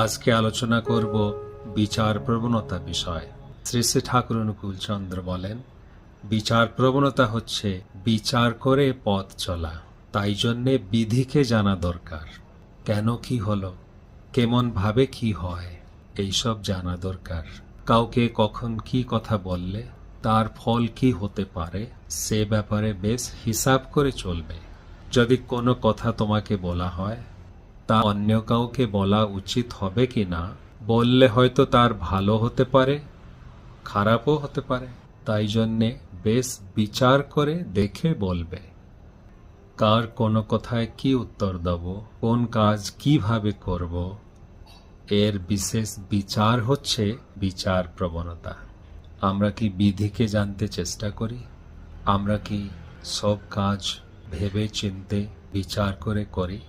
আজকে আলোচনা করব বিচার প্রবণতা বিষয়। শ্রী শ্রী ঠাকুর অনুকূল চন্দ্র বলেন, বিচার প্রবণতা হচ্ছে বিচার করে পথ চলা। তাই জন্যে বিধিকে জানা দরকার। কেন কি হলো, কেমন ভাবে কি হয়, এইসব জানা দরকার। কাউকে কখন কি কথা বললে তার ফল কি হতে পারে সে ব্যাপারে বেশ হিসাব করে চলবে। যদি কোনো কথা তোমাকে বলা হয় তা অন্য কাউকে বলা উচিত হবে কি না, বললে হয়তো তার ভালো হতে পারে, খারাপও হতে পারে। তাই জন্যে বেশ বিচার করে দেখে বলবে। কার কোনো কথায় কি উত্তর দেব, কোন কাজ কিভাবে করব, এর বিশেষ বিচার হচ্ছে বিচার প্রবণতা। আমরা কি বিধিকে জানতে চেষ্টা করি? আমরা কি সব কাজ ভেবে চিন্তে বিচার করে করি?